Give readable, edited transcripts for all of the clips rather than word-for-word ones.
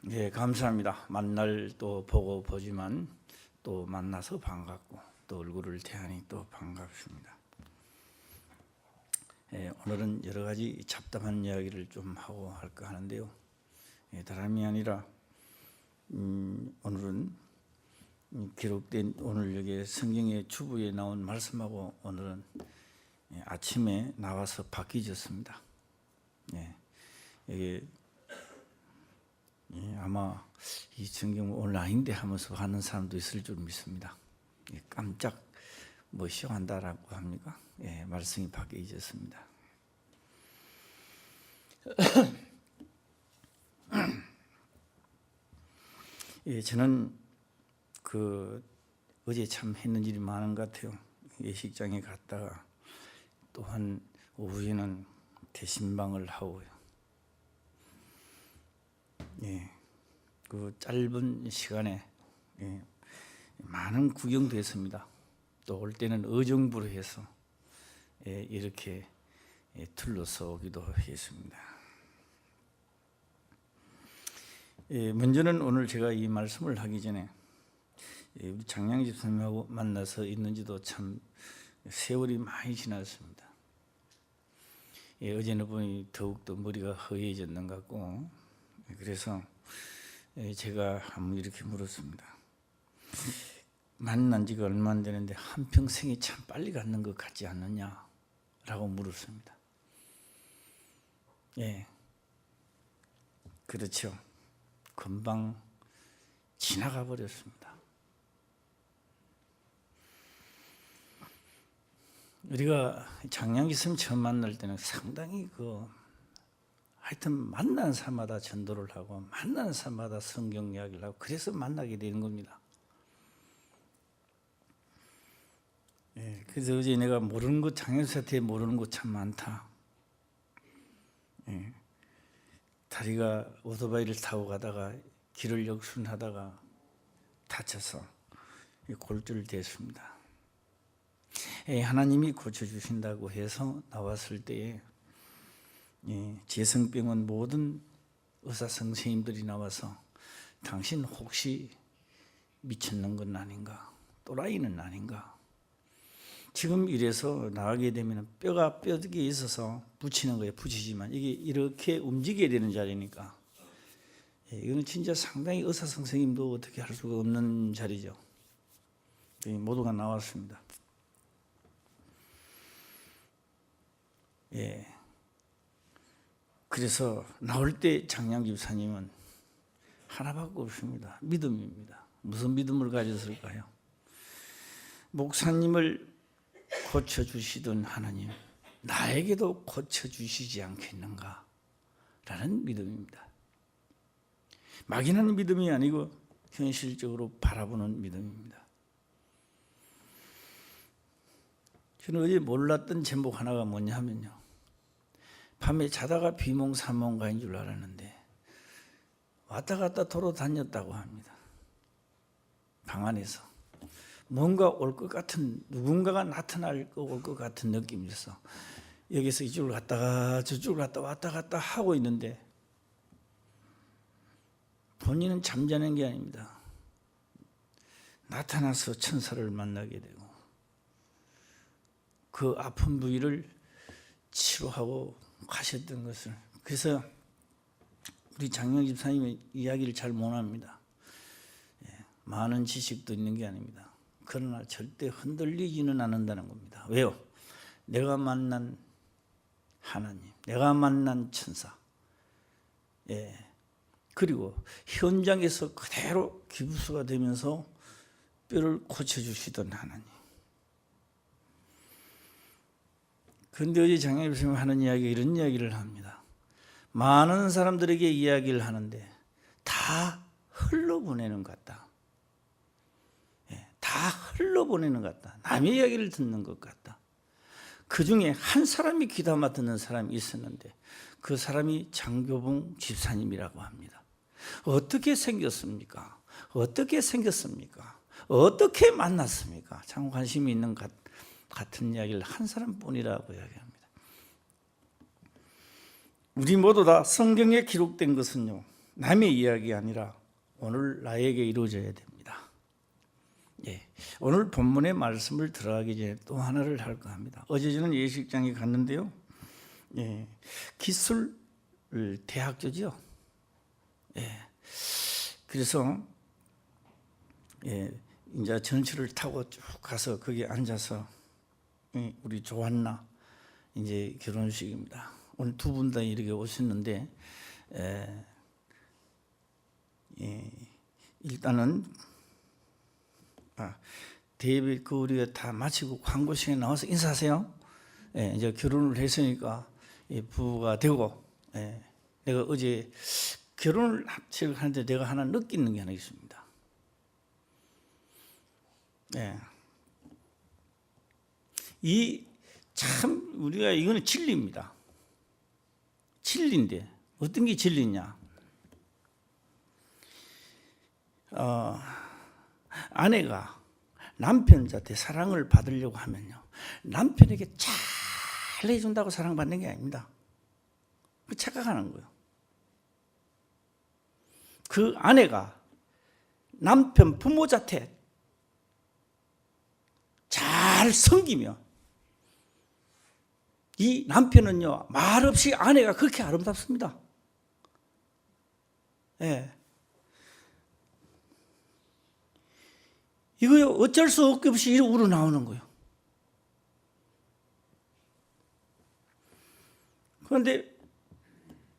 예, 감사합니다. 만날 또 보고 보지만 또 만나서 반갑고 또 얼굴을 대하니 또 반갑습니다. 예, 오늘은 여러 가지 잡담한 이야기를 좀 하고 할까 하는데요. 다름이 아니라 오늘은 기록된 오늘 여기 성경의 주부에 나온 말씀하고 오늘은 아침에 나와서 바뀌어졌습니다. 여기 아마 이 성경 오늘 아닌데 하면서 하는 사람도 있을 줄 믿습니다. 깜짝 시험한다라고 합니까? 말씀이 바뀌어졌습니다. 저는 어제 참 했는 일이 많은 것 같아요. 예식장에 갔다가 또한 오후에는 대신방을 하고요. 그 짧은 시간에 많은 구경도 했습니다. 또 올 때는 의정부로 해서 이렇게 둘러서기도 했습니다. 먼저는 오늘 제가 이 말씀을 하기 전에 우리 장량 집사님하고 만나서 있는지도 참 세월이 많이 지났습니다. 어제는 보니 더욱더 머리가 허해졌는 것 같고, 그래서 제가 한번 이렇게 물었습니다. 만난 지가 얼마 안 되는데 한평생이 참 빨리 갔는 것 같지 않느냐라고 물었습니다. 그렇죠. 금방 지나가 버렸습니다. 우리가 장량기스님 처음 만날 때는 상당히 하여튼 만난 사람마다 전도를 하고 만난 사람마다 성경 이야기를 하고 그래서 만나게 되는 겁니다. 그래서 어제 내가 모르는 것, 장현수한테 모르는 것 참 많다. 다리가 오토바이를 타고 가다가 길을 역순하다가 다쳐서 골절을 됐습니다. 하나님이 고쳐주신다고 해서 나왔을 때에 재성병원 모든 의사 선생님들이 나와서 당신 혹시 미쳤는 건 아닌가, 또라이는 아닌가. 지금 이래서 나가게 되면 뼈가 뼈에 있어서 붙이는 거에 붙이지만 이게 이렇게 움직여야 되는 자리니까 이거는 진짜 상당히 의사 선생님도 어떻게 할 수가 없는 자리죠. 모두가 나왔습니다. 그래서 나올 때 장량 집사님은 하나밖에 없습니다. 믿음입니다. 무슨 믿음을 가졌을까요? 목사님을 고쳐주시던 하나님, 나에게도 고쳐주시지 않겠는가? 라는 믿음입니다. 막연한 믿음이 아니고 현실적으로 바라보는 믿음입니다. 저는 어제 몰랐던 제목 하나가 뭐냐면요, 밤에 자다가 비몽사몽가인 줄 알았는데 왔다 갔다 돌아다녔다고 합니다. 방 안에서 뭔가 올 것 같은, 누군가가 나타날 올 것 같은 느낌이 있어. 여기서 이쪽으로 갔다가 저쪽으로 갔다 왔다 갔다 하고 있는데 본인은 잠자는 게 아닙니다. 나타나서 천사를 만나게 되고 그 아픈 부위를 치료하고 가셨던 것을. 그래서 우리 장영 집사님의 이야기를 잘 못합니다. 많은 지식도 있는 게 아닙니다. 그러나 절대 흔들리지는 않는다는 겁니다. 왜요? 내가 만난 하나님, 내가 만난 천사, 그리고 현장에서 그대로 기부수가 되면서 뼈를 고쳐주시던 하나님. 그런데 어제 장영 집사님 하는 이야기가 이런 이야기를 합니다. 많은 사람들에게 이야기를 하는데 다 흘러보내는 것 같다. 다 흘러보내는 것 같다. 남의 이야기를 듣는 것 같다. 그 중에 한 사람이 귀담아 듣는 사람이 있었는데 그 사람이 장교봉 집사님이라고 합니다. 어떻게 생겼습니까? 어떻게 생겼습니까? 어떻게 만났습니까? 참 관심이 있는 같은 이야기를 한 사람뿐이라고 이야기합니다. 우리 모두 다 성경에 기록된 것은요, 남의 이야기가 아니라 오늘 나에게 이루어져야 됩니다. 예, 오늘 본문의 말씀을 들어가기 전에 또 하나를 할까 합니다. 어제 저는 예식장에 갔는데요. 예, 기술 대학교죠. 예, 그래서 예, 이제 전철을 타고 쭉 가서 거기 앉아서 우리 조한나 이제 결혼식입니다. 오늘 두 분 다 이렇게 오셨는데 일단은 데이빗 그 우리가 다 마치고 광고 시간에 나와서 인사하세요. 예, 이제 결혼을 했으니까 부부가 되고 내가 어제 결혼을 하는데 내가 하나 느끼는 게 하나 있습니다. 예. 이 참 우리가 이거는 진리입니다. 진리인데 어떤 게 진리냐? 아내가 남편한테 사랑을 받으려고 하면요, 남편에게 잘 해준다고 사랑받는 게 아닙니다. 그 착각하는 거예요. 그 아내가 남편 부모자태 잘 섬기며, 이 남편은요 말없이 아내가 그렇게 아름답습니다. 예. 이거요 어쩔 수 없이 이렇게 우러나오는 거예요. 그런데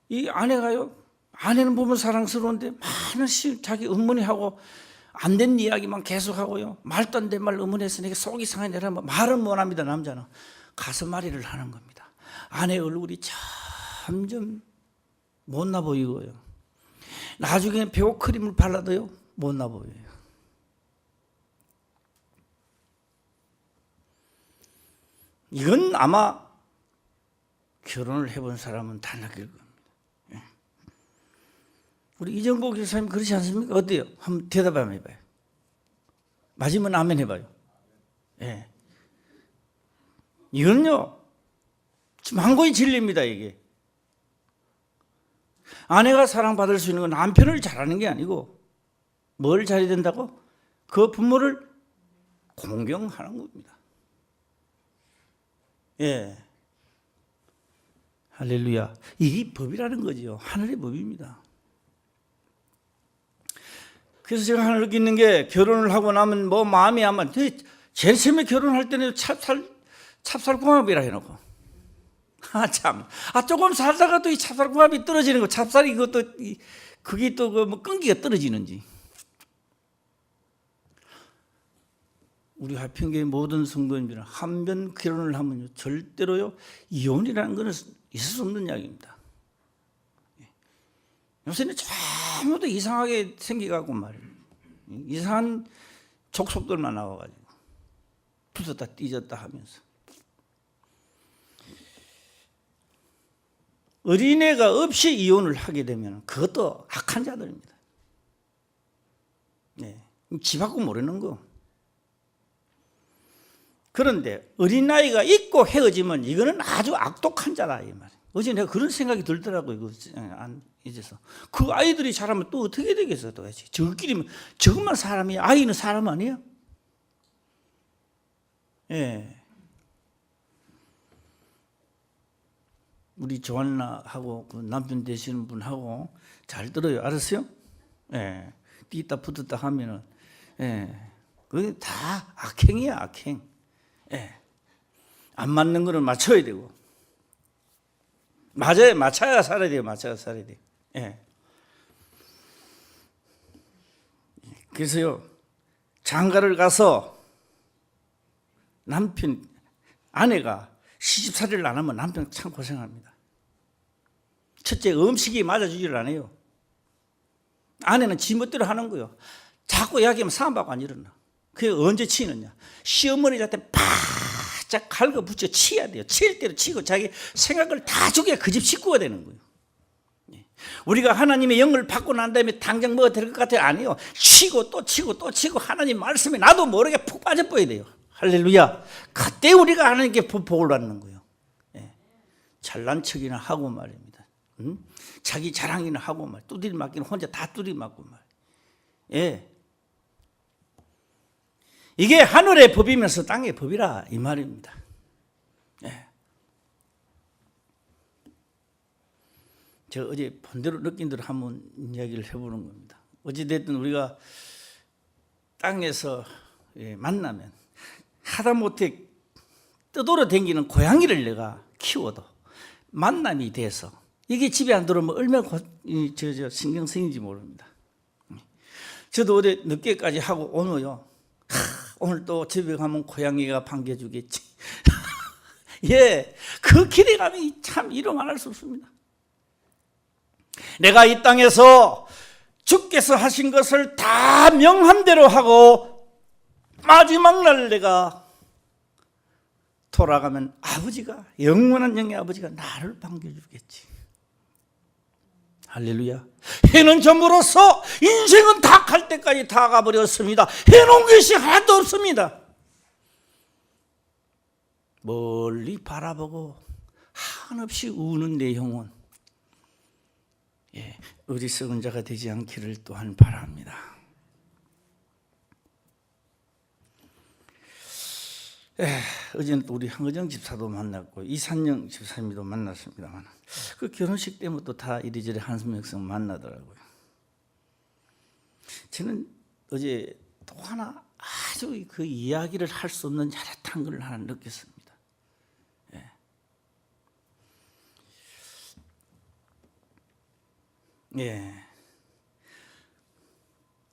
이 아내가요, 아내는 보면 사랑스러운데 많은 자기 어머니하고 안 된 이야기만 계속하고요, 말도 안 된 말 어머니했으니까 속이 상해 내라 말은 못합니다. 남자는 가슴앓이를 하는 겁니다. 아내 얼굴이 점점 못나 보이고요, 나중에 배우크림을 발라도요 못나 보여요. 이건 아마 결혼을 해본 사람은 다 느낄 겁니다. 우리 이정복 교사님 그렇지 않습니까? 어때요? 한번 대답 한번 해봐요. 맞으면 아멘 해봐요. 예. 이건요 망고의 진리입니다. 이게 아내가 사랑받을 수 있는 건 남편을 잘하는 게 아니고 뭘 잘해야 된다고? 그 부모를 공경하는 겁니다. 예, 할렐루야. 이게 법이라는 거죠. 하늘의 법입니다. 그래서 제가 하나 느끼는 게, 결혼을 하고 나면 뭐 마음이 아마 제일 처음에 결혼할 때는 찹쌀궁합이라 해놓고 참 조금 살다가 또 이 찹쌀궁합이 떨어지는 거, 찹쌀이 그것도 그게 또 그 뭐 끈기가 떨어지는지. 우리 화평교회 모든 성도님들은 한 번 결혼을 하면요 절대로요 이혼이라는 것은 있을 수 없는 이야기입니다. 요새는 전부 이상하게 생겨가고 말이에요. 이상한 족속들만 나와가지고 부쉈다 삐졌다 하면서. 어린애가 없이 이혼을 하게 되면 그것도 악한 자들입니다. 네, 지 밖고 모르는 거. 그런데 어린아이가 있고 헤어지면 이거는 아주 악독한 자라 이 말이에요. 어제 내가 그런 생각이 들더라고요. 이제서 그 아이들이 자라면 또 어떻게 되겠어? 도대체 저끼리면 저것만 사람이야? 아이는 사람 아니야? 예. 우리 조한나하고 그 남편 되시는 분하고 잘 들어요. 알았어요? 예. 뛰다 붙었다 하면은 그게 다 악행이야, 악행. 예. 안 맞는 거는 맞춰야 되고. 맞춰야 살아야 돼요. 맞춰야 살아야 돼요. 예. 그래서요, 장가를 가서 아내가 시집살이를 안 하면 남편 참 고생합니다. 첫째, 음식이 맞아주지를 않아요. 아내는 지멋대로 하는 거예요. 자꾸 이야기하면 사람밖에 안 일어나. 그게 언제 치느냐? 시어머니한테 바짝 갈궈붙여 치야 돼요. 칠 대로 치고 자기 생각을 다 죽여야 그 집 식구가 되는 거예요. 우리가 하나님의 영을 받고 난 다음에 당장 뭐가 될 것 같아요? 아니에요. 치고 또 치고 또 치고 하나님 말씀에 나도 모르게 푹 빠져버려야 돼요. 할렐루야. 그때 우리가 하나님께 복을 받는 거예요. 잘난 척이나 하고 말입니다. 자기 자랑이나 하고 말, 두드리 맞기는 혼자 다 두드리 맞고 말. 예. 이게 하늘의 법이면서 땅의 법이라 이 말입니다. 예. 제가 어제 본대로 느낀 대로 한번 이야기를 해보는 겁니다. 어찌됐든 우리가 땅에서 만나면 하다못해 떠돌아 다니는 고양이를 내가 키워도 만남이 돼서 이게 집에 안 들어오면 얼마나 신경 쓰이는지 모릅니다. 저도 어제 늦게까지 하고 오늘요. 오늘 또 집에 가면 고양이가 반겨주겠지. 예, 그 기대감이 참 이루 말할 수 없습니다. 내가 이 땅에서 주께서 하신 것을 다 명함대로 하고 마지막 날 내가 돌아가면 아버지가, 영원한 영의 아버지가 나를 반겨주겠지. 할렐루야. 해는 점으로써 인생은 다 갈 때까지 다 가버렸습니다. 해놓은 것이 하나도 없습니다. 멀리 바라보고 한없이 우는 내 영혼, 어리석은 자가 되지 않기를 또한 바랍니다. 어제는 또 우리 황의정 집사도 만났고 이산영 집사님도 만났습니다만 그 결혼식 때문에 또 다 이리저리 한숨역성 만나더라고요. 저는 어제 또 하나 아주 그 이야기를 할 수 없는 야릇한 걸 하나 느꼈습니다.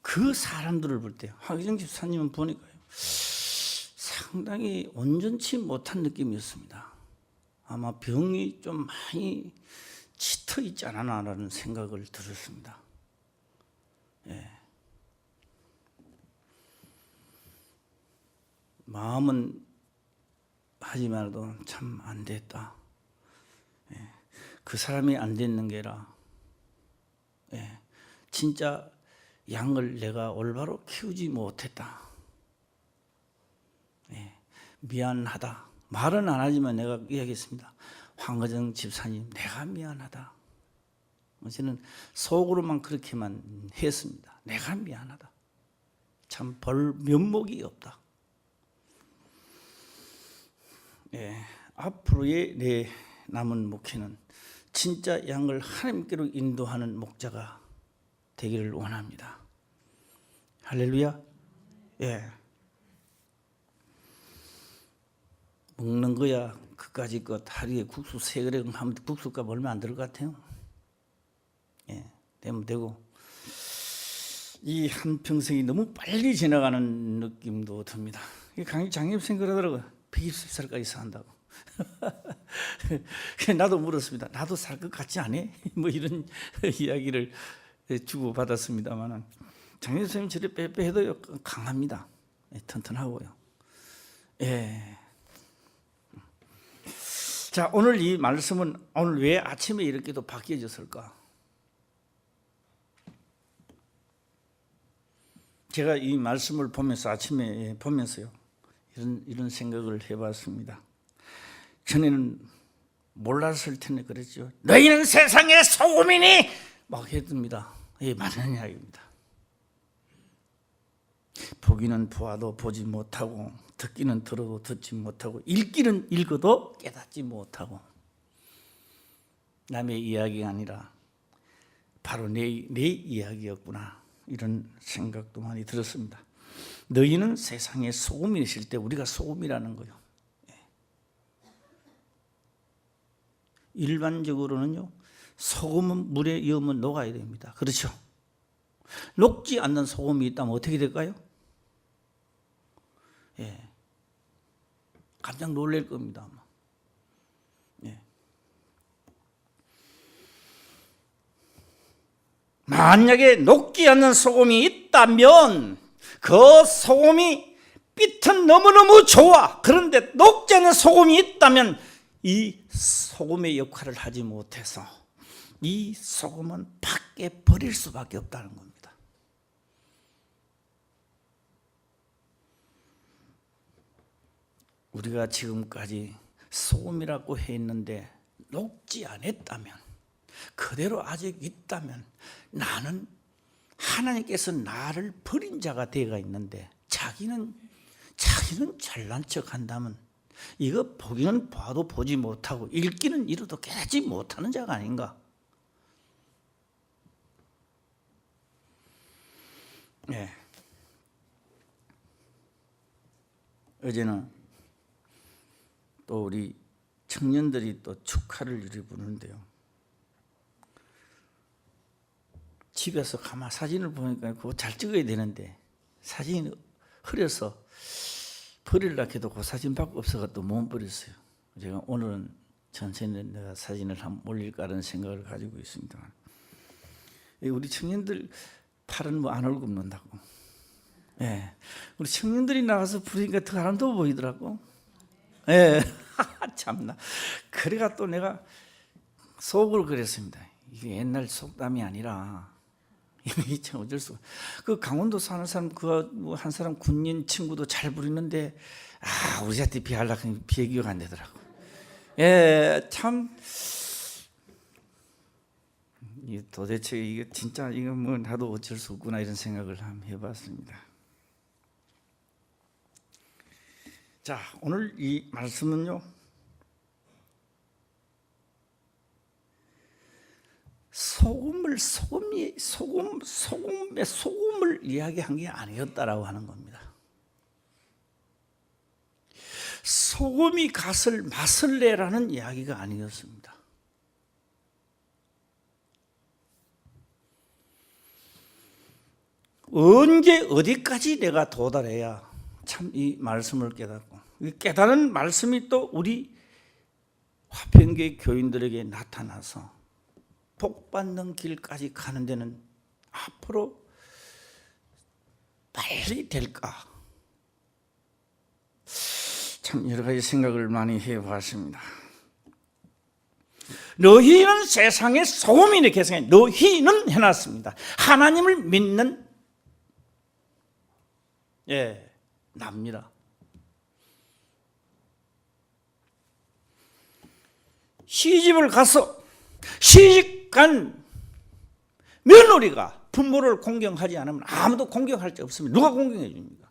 그 사람들을 볼 때 황의정 집사님은 보니까요, 상당히 온전치 못한 느낌이었습니다. 아마 병이 좀 많이 짙어 있지 않았나라는 생각을 들었습니다. 마음은 하지만도 참 안 됐다. 그 사람이 안 됐는 게 아니라 진짜 양을 내가 올바로 키우지 못했다. 미안하다. 말은 안 하지만 내가 이야기했습니다. 황의정 집사님, 내가 미안하다. 저는 속으로만 그렇게만 했습니다. 내가 미안하다. 참 볼 면목이 없다. 앞으로의 내 남은 목회는 진짜 양을 하나님께로 인도하는 목자가 되기를 원합니다. 할렐루야. 먹는 거야 그까짓 것 하루에 국수 3그릇 하면 국수값 얼마 안 들을 것 같아요. 되면 되고 이 한평생이 너무 빨리 지나가는 느낌도 듭니다. 강의 장님 생각하더라고요. 120살까지 산다고. 나도 물었습니다. 나도 살 것 같지 않아? 뭐 이런 이야기를 주고 받았습니다만 장님 선생님 저리 빼빼해도 강합니다. 튼튼하고요. 자, 오늘 이 말씀은 오늘 왜 아침에 이렇게도 바뀌어졌을까? 제가 이 말씀을 보면서 아침에 보면서요 이런 생각을 해봤습니다. 전에는 몰랐을 텐데 그랬죠. 너희는 세상의 소금이니 막 했습니다. 이게 맞는 이야기입니다. 보기는 보아도 보지 못하고 듣기는 들어도 듣지 못하고 읽기는 읽어도 깨닫지 못하고 남의 이야기가 아니라 바로 내 이야기였구나 이런 생각도 많이 들었습니다. 너희는 세상의 소금이실 때 우리가 소금이라는 거요. 일반적으로는요 소금은 물에 이으면 녹아야 됩니다. 그렇죠? 녹지 않는 소금이 있다면 어떻게 될까요? 깜짝 놀랄 겁니다. 아마. 만약에 녹지 않는 소금이 있다면 그 소금이 빛은 너무너무 좋아. 그런데 녹지 않는 소금이 있다면 이 소금의 역할을 하지 못해서 이 소금은 밖에 버릴 수밖에 없다는 겁니다. 우리가 지금까지 소금이라고 했는데 녹지 않았다면 그대로 아직 있다면 나는 하나님께서 나를 버린 자가 되어 있는데 자기는 잘난 척 한다면 이거 보기는 봐도 보지 못하고 읽기는 읽어도 깨닫지 못하는 자가 아닌가. 네. 어제는 또 우리 청년들이 또 축하를 이루어 부르는데요. 집에서 가만 사진을 보니까 그거 잘 찍어야 되는데 사진이 흐려서 버리려고 해도 그 사진밖에 없어서 못 버렸어요. 제가 오늘은 천천히 내가 사진을 한번 올릴까라는 생각을 가지고 있습니다. 우리 청년들 팔은 뭐 안 헐겁는다고. 예, 우리 청년들이 나가서 부르니까 더 아름다워 보이더라고. 예, 참나. 그래가 또 내가 속으로 그랬습니다. 이게 옛날 속담이 아니라 이게 참 어쩔 수가. 그 강원도 사는 사람 그 한 사람 군인 친구도 잘 부르는데 우리한테 비하려고 비교가 안 되더라고. 예, 참. 도대체 이게 진짜 이거 뭐 나도 어쩔 수 없구나 이런 생각을 한번 해봤습니다. 자, 오늘 이 말씀은요. 소금을 이야기한 게 아니었다라고 하는 겁니다. 소금이 맛을 내라는 이야기가 아니었습니다. 언제 어디까지 내가 도달해야 참 이 말씀을 깨닫고 깨달은 말씀이 또 우리 화평교회 교인들에게 나타나서 복받는 길까지 가는 데는 앞으로 빨리 될까? 참 여러 가지 생각을 많이 해봤습니다. 너희는 세상의 소금이네. 개성에 너희는 해놨습니다. 하나님을 믿는 납니다. 시집을 가서 시집간 며느리가 부모를 공경하지 않으면 아무도 공경할 데 없습니다. 누가 공경해 줍니까?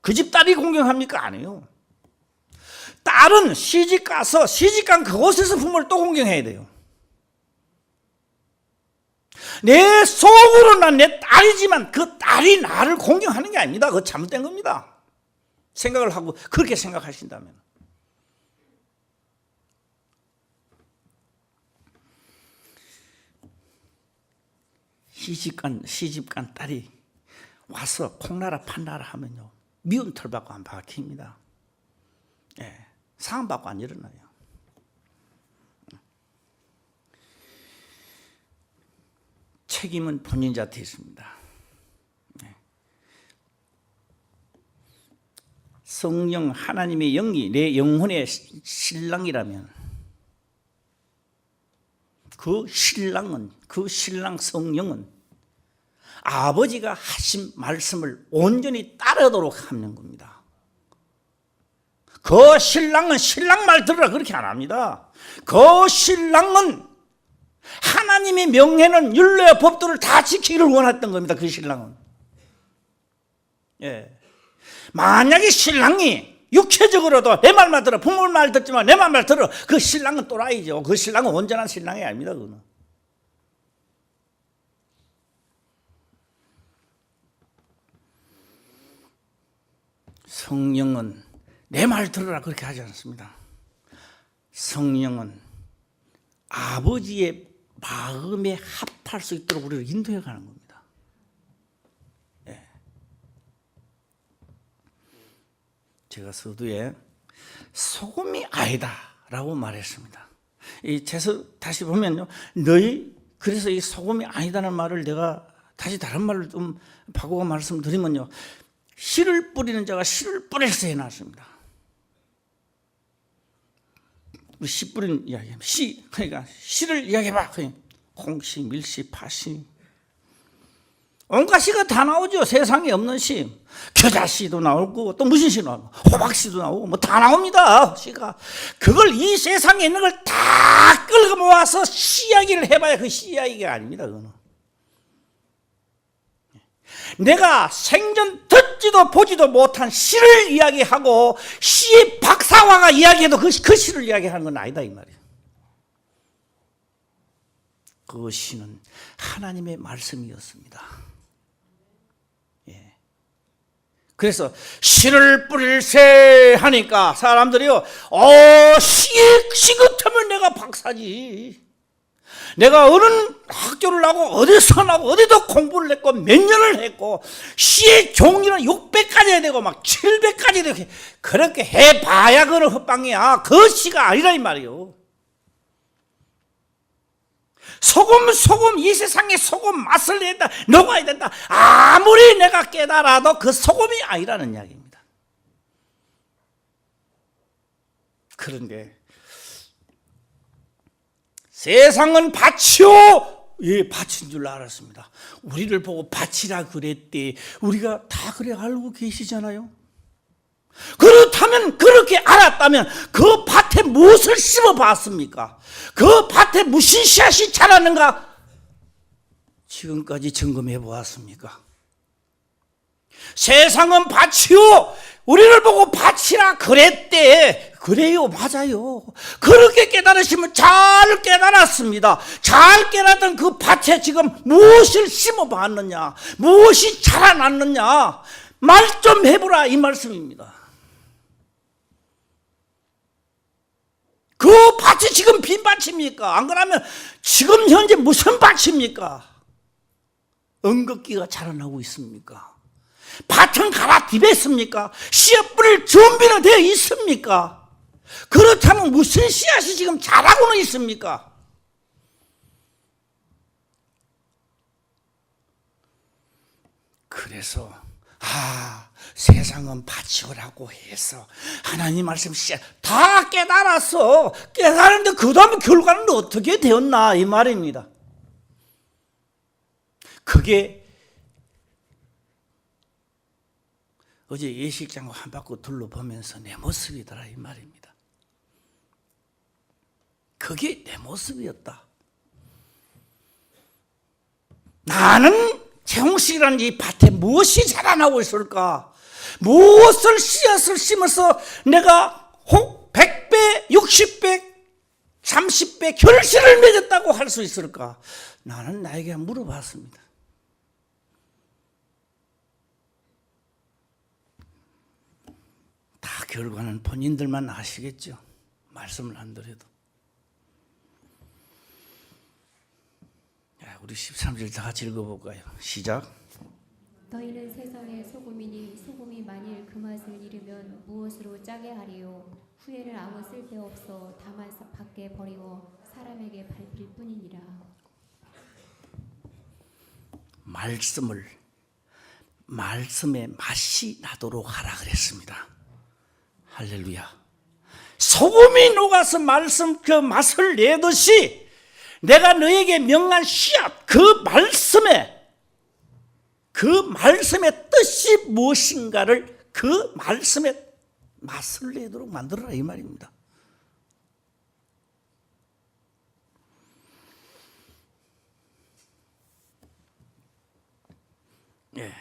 그 집 딸이 공경합니까? 아니에요. 딸은 시집가서 시집간 그곳에서 부모를 또 공경해야 돼요. 내 속으로는 내 딸이지만 그 딸이 나를 공경하는 게 아닙니다. 그거 잘못된 겁니다. 생각을 하고 그렇게 생각하신다면. 시집간 딸이 와서 콩나라 판나라 하면요 미운 털 받고 안 박힙니다. 상한 받고 안 일어나요. 책임은 본인한테 있습니다. 성령 하나님의 영이 내 영혼의 신랑이라면 그 신랑 성령은 아버지가 하신 말씀을 온전히 따르도록 하는 겁니다. 그 신랑은 신랑 말 들으라 그렇게 안 합니다. 그 신랑은 하나님의 명예는 율례와 법도를 다 지키기를 원했던 겁니다. 그 신랑은. 만약에 신랑이 육체적으로도 내 말만 들어, 부모 말 듣지만 내 말만 들어, 그 신랑은 또라이죠. 그 신랑은 온전한 신랑이 아닙니다. 그거는. 성령은 내 말 들으라 그렇게 하지 않습니다. 성령은 아버지의 마음에 합할 수 있도록 우리를 인도해 가는 겁니다. 제가 서두에 소금이 아니다라고 말했습니다. 이 제서 다시 보면요, 그래서 이 소금이 아니다는 말을 내가 다시 다른 말을 좀 바꾸고 말씀드리면요, 씨를 뿌리는 자가 씨를 뿌려서 해놨습니다. 씨 뿌리는 이야기, 그러니까 씨를 이야기해봐. 홍씨, 밀씨, 파씨. 온갖 시가 다 나오죠. 세상에 없는 시. 겨자씨도 나오고 또 무슨 시 나오고 호박씨도 나오고 뭐 다 나옵니다. 시가. 그걸 이 세상에 있는 걸 다 끌고 모아서 시 이야기를 해봐야 그 시 이야기가 아닙니다. 그거는. 내가 생전 듣지도 보지도 못한 시를 이야기하고 시의 박사화가 이야기해도 그 시를 이야기하는 건 아니다 이 말이에요. 그 시는 하나님의 말씀이었습니다. 예. 그래서 시를 뿌릴세 하니까 사람들이요, 시 같으면 내가 박사지. 내가 어느 학교를 나고 어디서 나고 어디도 공부를 했고 몇 년을 했고 시의 종류는 600가지 해야 되고 막 700가지 되고 그렇게 해봐야 그는 헛방이야. 그 시가 아니라 이 말이요. 소금 이 세상에 소금 맛을 낸다 녹아야 된다. 아무리 내가 깨달아도 그 소금이 아니라는 이야기입니다. 그런데 세상은 밭이요. 예, 밭인 줄 알았습니다. 우리를 보고 밭이라 그랬대. 우리가 다 그래 알고 계시잖아요. 그렇다면, 그렇게 알았다면 그 밭에 무엇을 심어봤습니까? 그 밭에 무슨 씨앗이 자랐는가? 지금까지 점검해 보았습니까? 세상은 밭이요. 우리를 보고 밭이라 그랬대. 그래요, 맞아요. 그렇게 깨달으시면 잘 깨달았습니다. 잘 깨달았던 그 밭에 지금 무엇을 심어봤느냐, 무엇이 자라났느냐, 말 좀 해보라 이 말씀입니다. 그 밭이 지금 빈 밭입니까? 안 그러면 지금 현재 무슨 밭입니까? 엉겅퀴가 자라나고 있습니까? 밭은 갈아 디뎠습니까? 씨앗 뿌릴 준비는 되어 있습니까? 그렇다면 무슨 씨앗이 지금 자라고는 있습니까? 그래서 세상은 밭이라고 해서 하나님 말씀 씨앗 다 깨달았어. 깨달았는데 그 다음에 결과는 어떻게 되었나 이 말입니다. 그게 어제 예식장 한 바퀴 둘러보면서 내 모습이더라 이 말입니다. 그게 내 모습이었다. 나는 채홍식이라는 이 밭에 무엇이 자라나고 있을까? 무엇을 씨앗을 심어서 내가 혹 100배, 60배, 30배 결실을 맺었다고 할 수 있을까? 나는 나에게 물어봤습니다. 다 결과는 본인들만 아시겠죠. 말씀을 안 드려도. 우리 13절 다 같이 읽어볼까요? 시작. 너희는 세상의 소금이니 소금이 만일 그 맛을 잃으면 무엇으로 짜게 하리요? 후에는 아무 쓸데없어 다만 밖에 버리고 사람에게 밟힐 뿐이니라. 말씀의 맛이 나도록 하라 그랬습니다. 할렐루야. 소금이 녹아서 말씀 그 맛을 내듯이 내가 너에게 명한 씨앗 그 말씀의 뜻이 무엇인가를 그 말씀의 맛을 내도록 만들어라 이 말입니다. 예.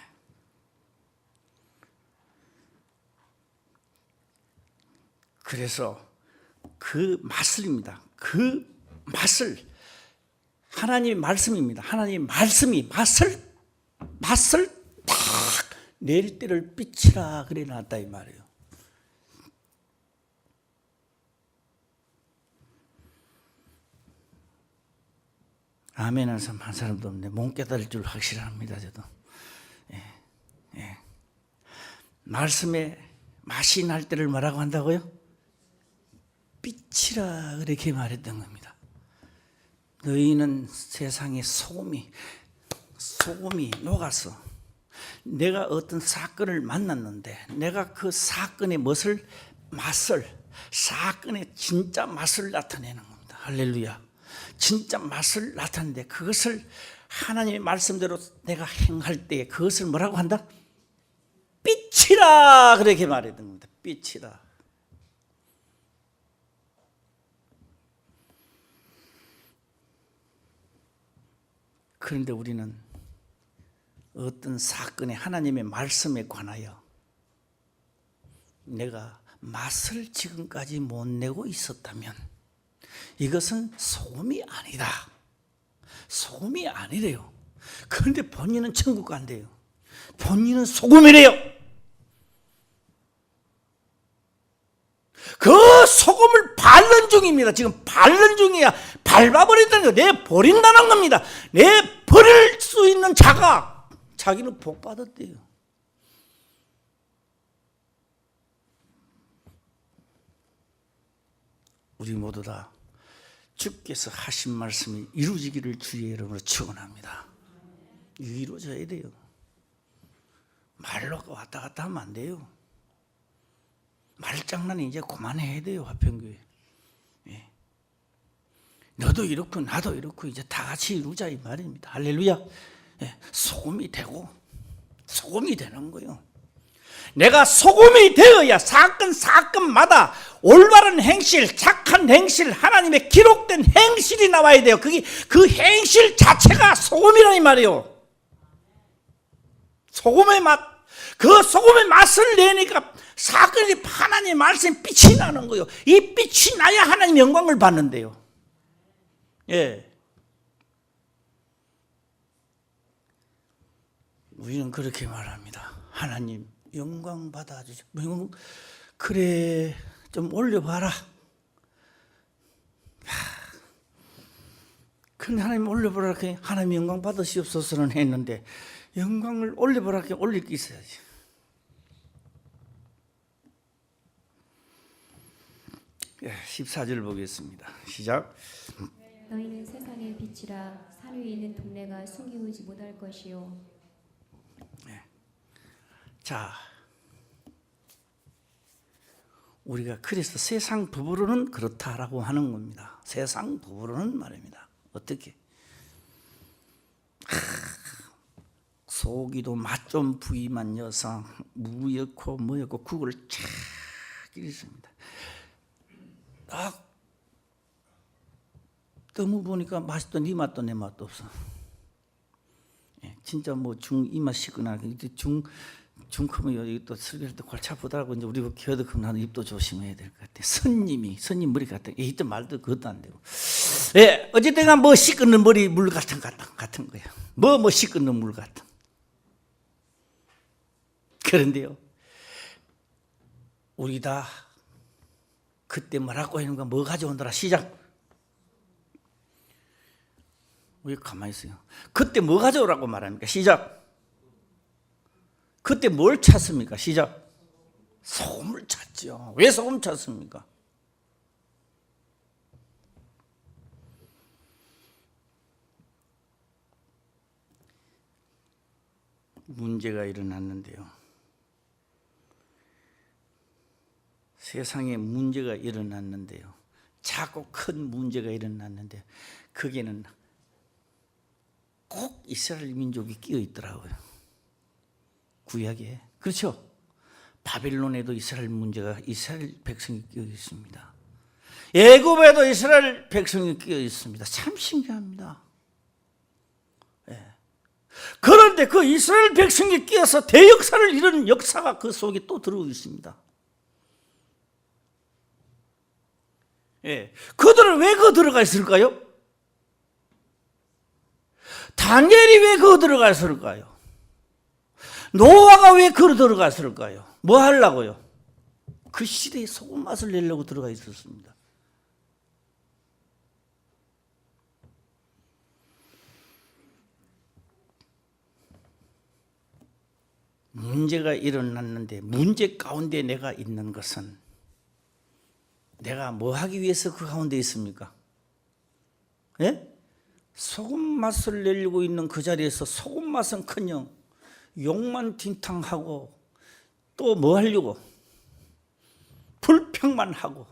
그래서 그 맛을입니다. 그 맛을 하나님의 말씀입니다. 하나님의 말씀이 맛을 딱 낼 때를 빛이라 그래 놨다 이 말이에요. 아멘 하는 사람 한 사람도 없네. 몸 깨달을 줄 확실합니다. 저도. 예. 말씀에 맛이 날 때를 뭐라고 한다고요? 빛이라 그렇게 말했던 겁니다. 너희는 세상의 소금이 녹아서 내가 어떤 사건을 만났는데 내가 그 사건의 사건의 진짜 맛을 나타내는 겁니다. 할렐루야. 진짜 맛을 나타내는데 그것을 하나님의 말씀대로 내가 행할 때 그것을 뭐라고 한다? 빛이라 그렇게 말했던 겁니다. 빛이라. 그런데 우리는 어떤 사건에 하나님의 말씀에 관하여 내가 맛을 지금까지 못 내고 있었다면 이것은 소금이 아니다. 소금이 아니래요. 그런데 본인은 천국 간대요. 본인은 소금이래요. 그 소금을 밟는 중입니다. 지금 밟는 중이야. 밟아버린다는 거, 내 버린다는 겁니다. 내 버릴 수 있는 자가 자기는 복 받았대요. 우리 모두 다 주께서 하신 말씀이 이루어지기를 주의 이름으로 축원합니다. 이루어져야 돼요. 말로 왔다 갔다 하면 안 돼요. 말장난 이제 그만해야 돼요. 화평교회. 예. 너도 이렇고 나도 이렇고 이제 다 같이 이루자 이 말입니다. 할렐루야. 예. 소금이 되고 소금이 되는 거예요. 내가 소금이 되어야 사건마다 올바른 행실, 착한 행실, 하나님의 기록된 행실이 나와야 돼요. 그 행실 자체가 소금이라는 말이에요. 소금의 맛. 그 소금의 맛을 내니까 사건이 하나님의 말씀에 빛이 나는 거예요. 이 빛이 나야 하나님 영광을 받는데요. 예. 우리는 그렇게 말합니다. 하나님 영광 받아주죠. 그래 좀 올려봐라. 근데 하나님 올려보라. 하나님 영광 받으시옵소서는 했는데 영광을 올려보라. 올릴 게 있어야지. 예, 14절 보겠습니다. 시작. 너희는 세상의 빛이라 산 위에 있는 동네가 숨기우지 못할 것이요. 자, 우리가 그래서 세상 법으로는 그렇다라고 하는 겁니다. 세상 법으로는 말입니다. 어떻게? 소기도 맛 좀 부임한 여성, 무였고 뭐였고 국을 쫙 끓였습니다. 딱 너무 보니까 맛있던 네 맛도 내 맛도 없어. 예, 진짜 뭐 이 맛이구나. 중크면 여기 또 설교할 때 골치 아프다고 이제 우리 기어도 나는 입도 조심해야 될 것 같아. 손님 머리 같은 이때 말도 그것도 안 되고. 예, 어쨌든 뭐 씻는 머리 물 같은 거야. 뭐 씻는 물 같은. 그런데요, 우리 다 그때 뭐라고 하는 거 뭐 가져온더라. 시작. 왜 가만히 있어요? 그때 뭐 가져오라고 말합니까? 시작. 그때 뭘 찾습니까? 시작. 소금을 찾죠. 왜 소금 찾습니까? 문제가 일어났는데요. 세상에 문제가 일어났는데요. 작고 큰 문제가 일어났는데 거기에는 꼭 이스라엘 민족이 끼어 있더라고요. 구약에. 그렇죠? 바빌론에도 이스라엘 백성이 끼어 있습니다. 애굽에도 이스라엘 백성이 끼어 있습니다. 참 신기합니다. 예. 그런데 그 이스라엘 백성이 끼어서 대역사를 이루는 역사가 그 속에 또 들어오고 있습니다. 예. 그들은 왜 그 들어가 있을까요? 다니엘이 왜 그 들어가 있을까요? 노아가 왜 그 들어가 있을까요? 뭐 하려고요? 그 시대에 소금 맛을 내려고 들어가 있었습니다. 문제가 일어났는데 문제 가운데 내가 있는 것은 내가 뭐 하기 위해서 그 가운데 있습니까? 예? 소금 맛을 내려고 있는 그 자리에서 소금 맛은커녕 욕만 틴탕하고 또 뭐 하려고? 불평만 하고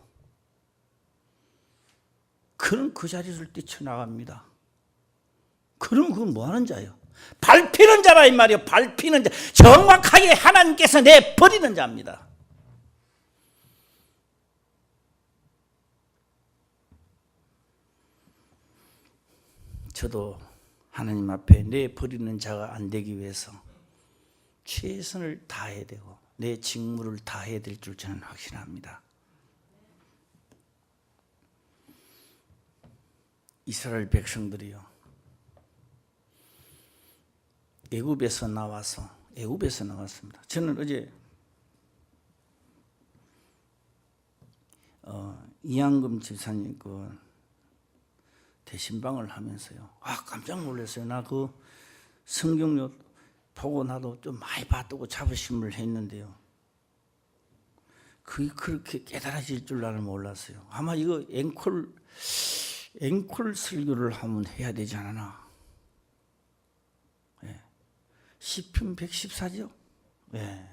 그런 그 자리를 뛰쳐나갑니다. 그럼 그건 뭐 하는 자요? 밟히는 자라 이 말이요. 밟히는 자. 정확하게 하나님께서 내버리는 자입니다. 저도 하나님 앞에 내버리는 자가 안 되기 위해서 최선을 다해야 되고 내 직무를 다해야 될 줄 저는 확신합니다. 이스라엘 백성들이요, 애굽에서 나왔습니다. 저는 어제 이양금 집사님 그 대신방을 하면서요, 깜짝 놀랐어요. 나 그 성경료 보고 나도 좀 많이 받고 자부심을 했는데요, 그게 그렇게 깨달아질 줄 나는 몰랐어요. 아마 이거 앵콜 설교를 하면 해야 되지 않나? 예. 시편 114죠? 예.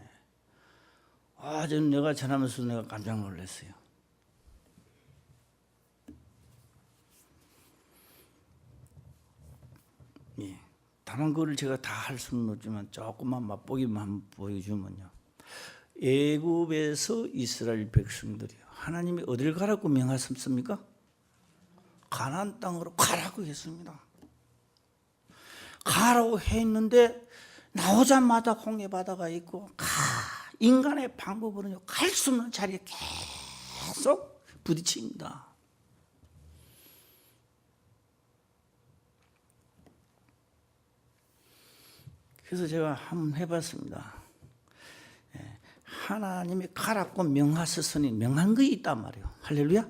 저는 내가 전하면서 내가 깜짝 놀랐어요. 예. 다만 그걸 제가 다 할 수는 없지만 조금만 맛보기만 한번 보여주면요, 애굽에서 이스라엘 백성들이 하나님이 어딜 가라고 명하셨습니까? 가나안 땅으로 가라고 했습니다. 가라고 했는데 나오자마자 홍해 바다가 있고 인간의 방법으로는 갈 수 없는 자리에 계속 부딪힙니다. 그래서 제가 한번 해봤습니다. 하나님이 가라고 명하셨으니 명한 것이 있단 말이에요. 할렐루야.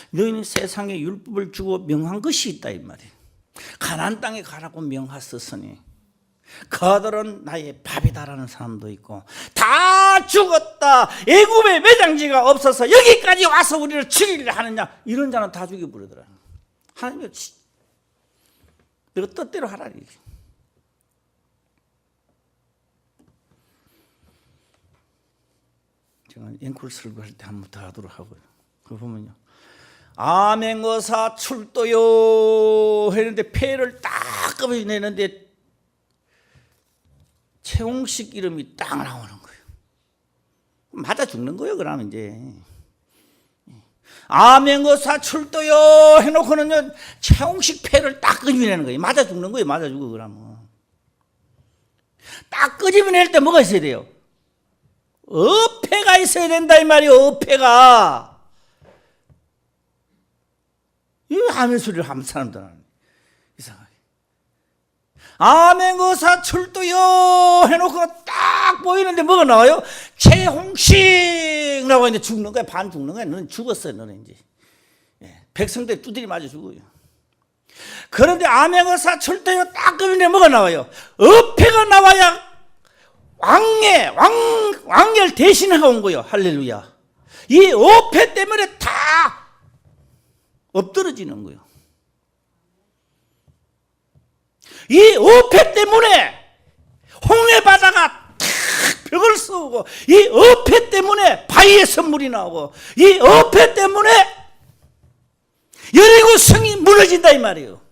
너희는 세상에 율법을 주고 명한 것이 있다 이 말이에요. 가나안 땅에 가라고 명하셨으니 그들은 나의 밥이다라는 사람도 있고, 다 죽었다, 애굽에 매장지가 없어서 여기까지 와서 우리를 죽이려 하느냐, 이런 자는 다 죽여버리더라. 하나님이 너가 뜻대로 하라 이렇게. 제가 앵콜 설교할 때 한 번 더 하도록 하고요. 그거 보면요, 암행어사 출도요 했는데 폐를 딱 꺼내는데 최홍식 이름이 딱 나오는 거예요. 맞아 죽는 거예요. 그러면 이제 암행어사 출도요 해놓고는요 최홍식 폐를 딱 끄집어내는 거예요. 맞아 죽는 거예요. 맞아 죽어. 그러면 딱 끄집어낼 때 뭐가 있어야 돼요? 어폐가 있어야 된다 이 말이에요. 어폐가. 이 아멘 소리를 하면 사람들은 이상하게 아멘거사 출두요 해놓고 딱 보이는데 뭐가 나와요? 최홍식 나와 있는데 죽는 거야. 반 죽는 거야. 너는 죽었어요. 너는 이제 백성들 두드리 맞아 죽어요. 그런데 아멘거사 출두요 딱 보이는데 뭐가 나와요? 어폐가 나와야 왕열 대신하고 온 거예요. 할렐루야. 이 어폐 때문에 다 엎드러지는 거예요. 이 어폐 때문에 홍해 바다가 탁 벽을 쏘고, 이 어폐 때문에 바위에 선물이 나오고, 이 어폐 때문에 여리고 성이 무너진다 이 말이에요.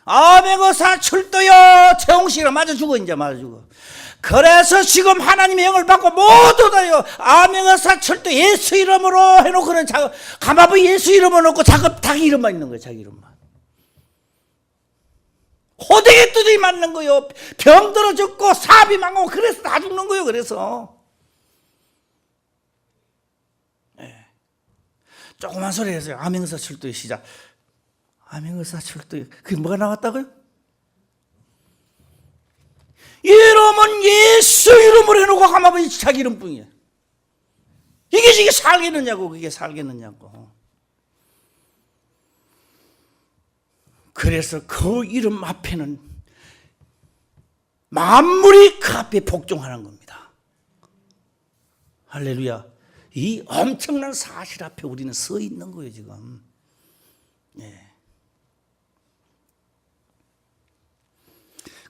아멘거사 출도요 최홍식이랑 맞아 죽어. 이제 맞아 죽어. 그래서 지금 하나님의 영을 받고 모두 다요 아멘거사 출도 예수 이름으로 해놓고는 가마부 예수 이름을 놓고 자기 이름만 있는 거예요. 자기 이름만. 호되게 두드리 맞는 거예요. 병들어 죽고 사비 망하고 그래서 다 죽는 거예요. 그래서 조그만 소리 해서요. 아멘거사 출도의 시작. 아멘거사 출도의 그게 뭐가 나왔다고요? 이름은 예수 이름으로 해놓고 가마부 자기 이름뿐이야. 이게 살겠느냐고. 그게 살겠느냐고. 그래서 그 이름 앞에는 만물이 그 앞에 복종하는 겁니다. 할렐루야. 이 엄청난 사실 앞에 우리는 서 있는 거예요 지금.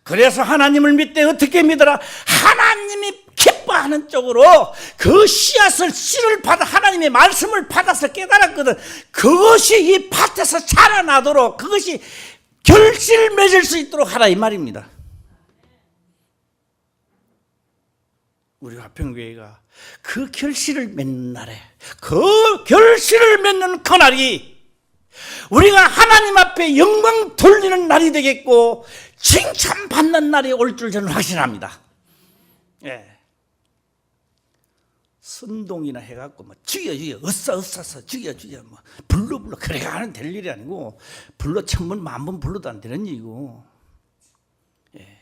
그래서 하나님을 믿되 어떻게 믿어라? 하나님이 기뻐 기뻐하는 쪽으로 그 씨를 받아 하나님의 말씀을 받아서 깨달았거든. 그것이 이 밭에서 자라나도록 그것이 결실을 맺을 수 있도록 하라 이 말입니다. 우리 화평교회가 그 결실을 맺는 날에 그 결실을 맺는 그날이 우리가 하나님 앞에 영광 돌리는 날이 되겠고 칭찬받는 날이 올 줄 저는 확신합니다. 예. 선동이나 해갖고 뭐 죽여 으싸서 죽여 뭐 불러 그래가 하는 될 일이 아니고 불러 1000번 만번 불러도 안 되는 일이고. 예.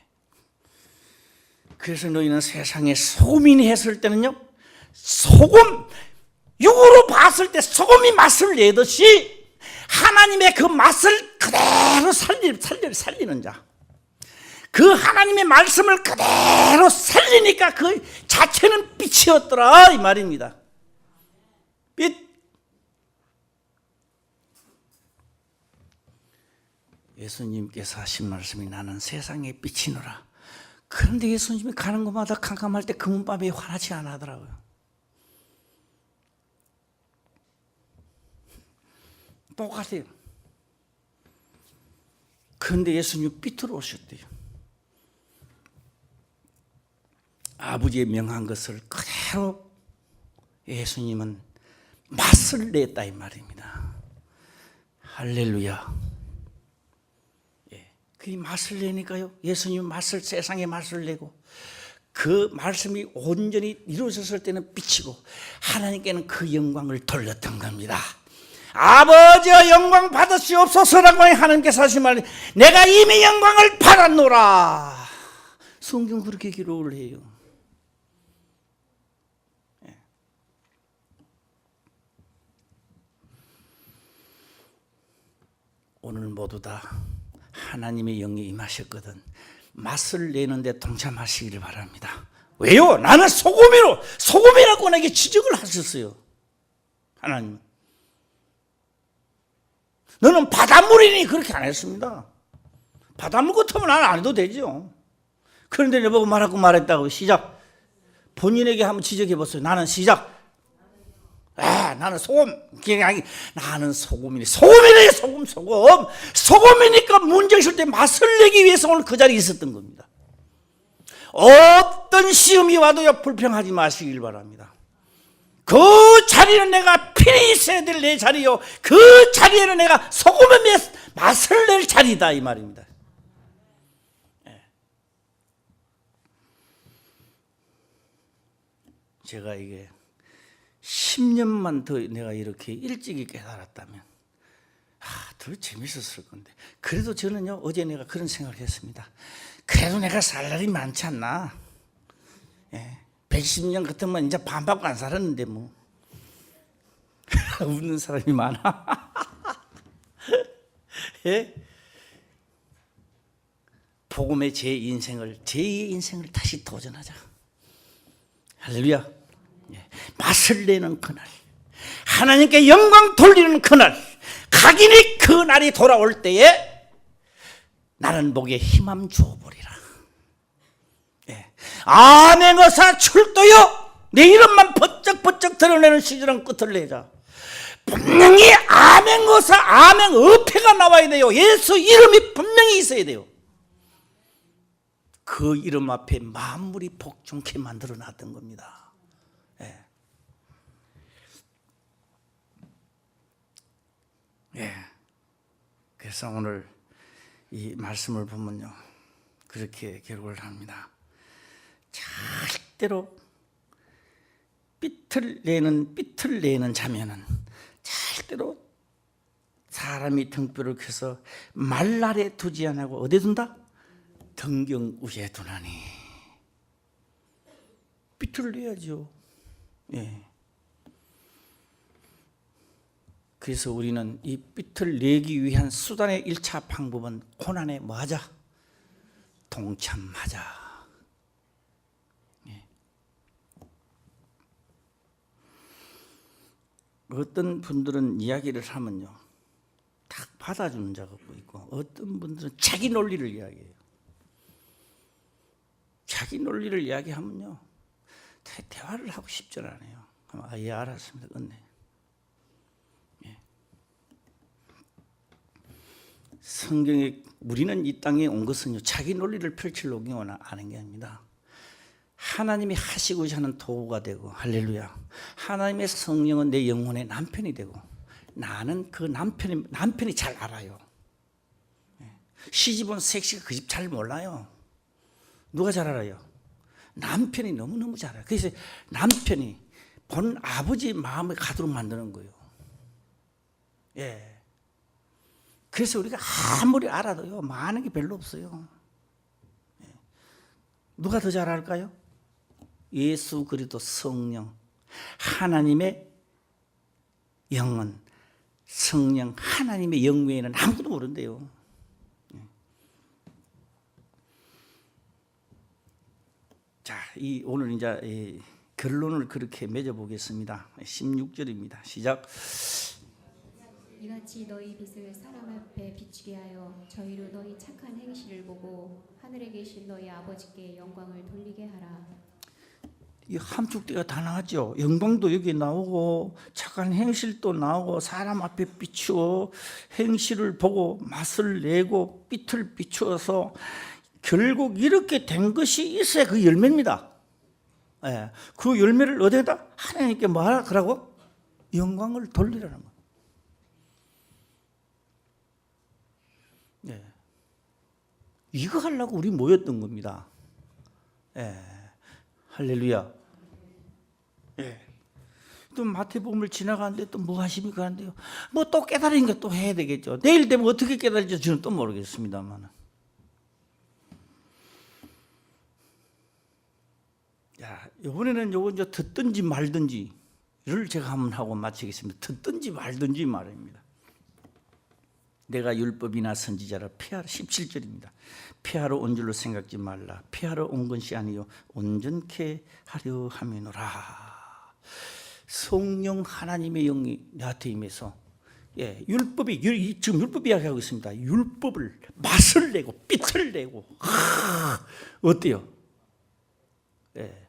그래서 너희는 세상에 소금이니 했을 때는요, 소금 육으로 봤을 때 소금이 맛을 내듯이 하나님의 그 맛을 그대로 살리는 자, 그 하나님의 말씀을 그대로 살리니까 그 자체는 빛이었더라 이 말입니다. 빛. 예수님께서 하신 말씀이 나는 세상의 빛이노라. 그런데 예수님이 가는 곳마다 캄캄할 때 금은밤에 환하지 않아 하더라고요. 똑같아요. 그런데 예수님 빛으로 오셨대요. 아버지의 명한 것을 그대로 예수님은 맛을 냈다 이 말입니다. 할렐루야. 예, 그 맛을 내니까요. 예수님 맛을 세상에 맛을 내고 그 말씀이 온전히 이루어졌을 때는 빛이고 하나님께는 그 영광을 돌렸던 겁니다. 아버지여 영광 받으시옵소서라고 하나님께서 하신 말이 내가 이미 영광을 받았노라. 성경 그렇게 기록을 해요. 오늘 모두 다 하나님의 영이 임하셨거든 맛을 내는데 동참하시기를 바랍니다. 왜요? 나는 소금이라고 내게 지적을 하셨어요. 하나님, 너는 바닷물이니 그렇게 안 했습니다. 바닷물 같으면 나는 안 해도 되죠. 그런데 내보고 말하고 말했다고 시작. 본인에게 한번 지적해 보세요. 나는 시작. 나는 소금. 나는 소금이니. 소금이니까 문제 있을 때 맛을 내기 위해서 오늘 그 자리에 있었던 겁니다. 어떤 시험이 와도요 불평하지 마시길 바랍니다. 그 자리는 내가 필히 있어야 될 내 자리요. 그 자리에는 내가 소금의 맛을 낼 자리다 이 말입니다. 제가 이게 10년만 더 내가 이렇게 일찍이 깨달았다면 더 재밌었을 건데 그래도 저는요 어제 내가 그런 생각을 했습니다. 그래도 내가 살 날이 많지 않나. 110년 같으면 이제 반밖에 안 살았는데 뭐 웃는 사람이 많아. 예? 복음의 제2의 인생을 다시 도전하자. 할렐루야. 맛을 내는 그날, 하나님께 영광 돌리는 그날, 각인이 그 날이 돌아올 때에 나는 목에 힘함 주어보리라. 아멘어사 출도여 내 이름만 번쩍번쩍 드러내는 시절은 끝을 내자. 분명히 아멘어사 아멘어패가 나와야 돼요. 예수 이름이 분명히 있어야 돼요. 그 이름 앞에 만물이 복종케 만들어 놨던 겁니다. 그래서 오늘 이 말씀을 보면요 그렇게 기록을 합니다. 절대로 삐틀 내는 자면은 절대로 사람이 등불을 켜서 말 아래 두지 않고 어디에 둔다? 등경 위에 두나니. 삐틀을 내야죠. 그래서 우리는 이 삐틀 내기 위한 수단의 1차 방법은 고난에 뭐하자? 동참하자. 어떤 분들은 이야기를 하면요 딱 받아주는 자가 있고 어떤 분들은 자기 논리를 이야기해요. 자기 논리를 이야기하면요 대화를 하고 싶지 않아요. 예, 알았습니다. 끝내. 예. 성경에 우리는 이 땅에 온 것은요, 자기 논리를 펼치려고 하는 게 아닙니다. 하나님이 하시고자 하는 도구가 되고, 할렐루야. 하나님의 성령은 내 영혼의 남편이 되고, 나는 그 남편이 잘 알아요. 시집온 색시가 그 집 잘 몰라요. 누가 잘 알아요? 남편이 너무너무 잘 알아요. 그래서 남편이 본 아버지의 마음을 가도록 만드는 거예요. 예. 그래서 우리가 아무리 알아도요, 많은 게 별로 없어요. 예. 누가 더 잘 알까요? 예수 그리스도 성령, 하나님의 영은 성령, 하나님의 영 외에는 아무도 모른대요. 자, 오늘 이제 결론을 그렇게 맺어보겠습니다. 16절입니다. 시작. 이같이 너희 빛을 사람 앞에 비추게 하여 저희로 너희 착한 행실을 보고 하늘에 계신 너희 아버지께 영광을 돌리게 하라. 이 함축대가 다 나왔죠. 영광도 여기 나오고 착한 행실도 나오고 사람 앞에 비추어 행실을 보고 맛을 내고 빛을 비추어서 결국 이렇게 된 것이 있어야 그 열매입니다. 예, 그 열매를 어디에다? 하나님께 뭐 하라고? 영광을 돌리라는 거예요. 예. 이거 하려고 우리 모였던 겁니다. 예. 할렐루야. 예. 또 마태복음을 지나가는데 또 뭐 하십니까 하는데요. 뭐 또 깨달으니까 또 해야 되겠죠. 내일 되면 어떻게 깨달을지 저는 또 모르겠습니다만. 야, 이번에는 요거 이제 듣든지 말든지를 제가 한번 하고 마치겠습니다. 듣든지 말든지 말입니다. 내가 율법이나 선지자라 폐하라. 17절입니다. 폐하러 온 줄로 생각지 말라. 폐하러 온 것이 아니요 온전케 하려 함이노라. 성령 하나님의 영이 나한테 임해서, 예, 율법이 지금 율법 이야기하고 있습니다. 율법을 맛을 내고 빛을 내고, 어때요? 예.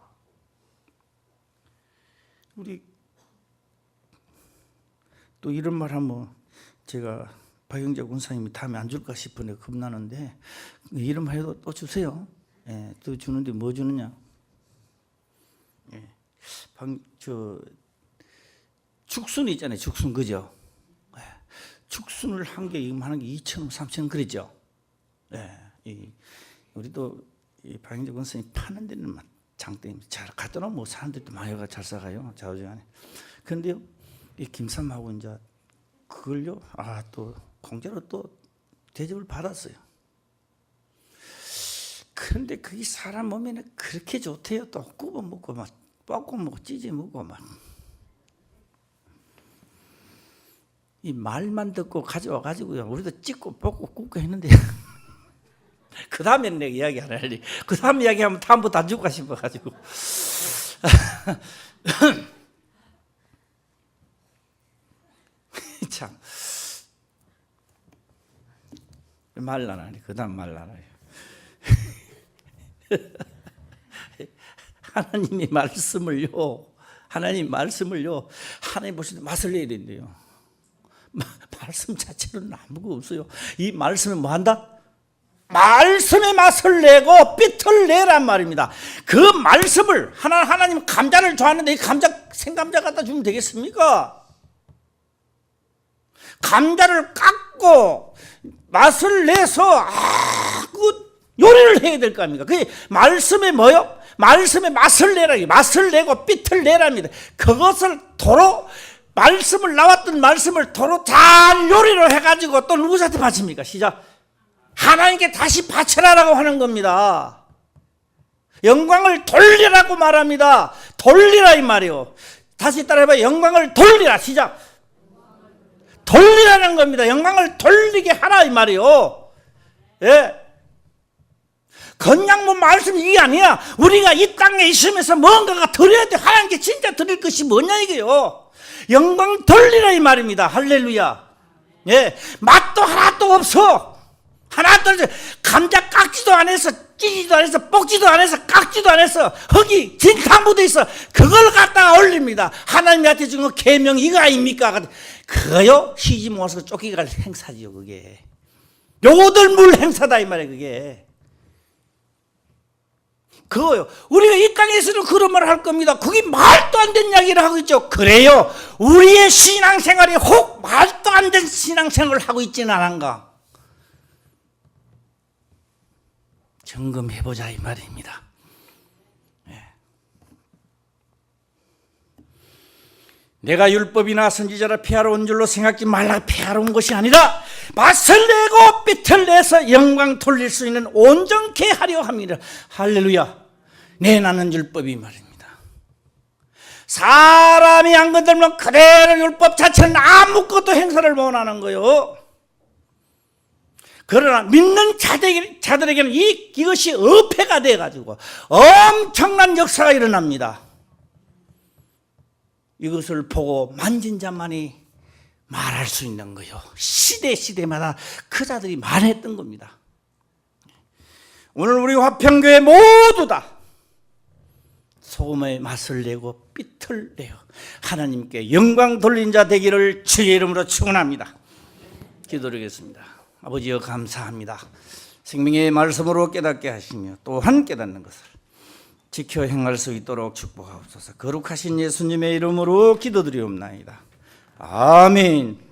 우리 또 이런 말 하면 제가 박영재 군사님이 다음에 안 줄까 싶은데 겁나는데, 이런 말 해도 또 주세요. 예, 또 주는데 뭐 주느냐? 예, 죽순 있잖아요. 죽순, 그죠? 예, 죽순을 한 개 하는 게 2,000원, 3,000원 그랬죠. 예, 우리도 이 박영재 군사님 파는 데는 장땡입니다. 잘 갖다 놓으면 뭐 사람들도 많이 가 잘 사가요. 좌우지간에. 그런데요, 이 김삼하고 이제 그걸요, 또 공짜로 또 대접을 받았어요. 그런데 그게 사람 몸에는 그렇게 좋대요. 또 굽어 먹고 막 볶고 먹고 찢어 먹고 막. 이 말만 듣고 가져와 가지고요, 우리도 찢고 볶고 굽고 했는데 그 다음에는 내가 이야기 안 할래. 그 다음 이야기하면 다음부터 안 줄까 싶어가지고. 참. 말라나니, 그 다음 말라나요. 하나님 말씀을요, 하나님 보실 때 맛을 내야 된대요. 말씀 자체는 아무것도 없어요. 이 말씀은 뭐 한다? 말씀의 맛을 내고 빛을 내란 말입니다. 그 말씀을 하나님 감자를 좋아하는데 이 생감자 갖다 주면 되겠습니까? 감자를 깎고 맛을 내서 그 요리를 해야 될 거 아닙니까? 그게 말씀의 뭐요? 말씀의 맛을 내라. 맛을 내고 빛을 내랍니다. 그것을 도로 말씀을 나왔던 말씀을 도로 잘 요리를 해가지고 또 누구한테 바칩니까? 시작. 하나님께 다시 바쳐라라고 하는 겁니다. 영광을 돌리라고 말합니다. 돌리라 이 말이요. 다시 따라해봐요. 영광을 돌리라. 시작. 돌리라는 겁니다. 영광을 돌리게 하라 이 말이요. 예. 그냥 뭐 말씀이 이게 아니야. 우리가 이 땅에 있으면서 뭔가가 드려야 돼. 하나님께 진짜 드릴 것이 뭐냐 이게요. 영광 돌리라 이 말입니다. 할렐루야. 예. 맛도 하나도 없어. 하나도 감자 깎지도 안 해서 찌지도 안 해서 볶지도 안 해서 깎지도 안 해서 흙이 진탕 묻어 있어. 그걸 갖다가 올립니다. 하나님한테 준 거 계명 이거 아닙니까? 그거요 시집 모아서 쫓기갈 행사지요. 그게 요들물 행사다 이 말이에요. 그게 그거요. 우리가 이 땅에서는 그런 말을 할 겁니다. 그게 말도 안 되는 이야기를 하고 있죠. 그래요. 우리의 신앙생활이 혹 말도 안 되는 신앙생활을 하고 있지는 않은가? 점검해보자 이 말입니다. 네. 내가 율법이나 선지자를 폐하러 온 줄로 생각지 말라. 폐하러 온 것이 아니라 맛을 내고 삐틀 내서 영광 돌릴 수 있는 온전케 하려 합니다. 할렐루야. 내나는 율법이 말입니다. 사람이 안 건들면 그대로 율법 자체는 아무것도 행사를 못 하는 거요. 그러나 믿는 자들에게는 이것이 어폐가 돼가지고 엄청난 역사가 일어납니다. 이것을 보고 만진 자만이 말할 수 있는 거요. 시대마다 그 자들이 말했던 겁니다. 오늘 우리 화평교회 모두 다 소금의 맛을 내고 삐틀 내어 하나님께 영광 돌린 자 되기를 주의 이름으로 축원합니다. 기도드리겠습니다. 아버지여 감사합니다. 생명의 말씀으로 깨닫게 하시며 또한 깨닫는 것을 지켜 행할 수 있도록 축복하옵소서. 거룩하신 예수님의 이름으로 기도드리옵나이다. 아멘.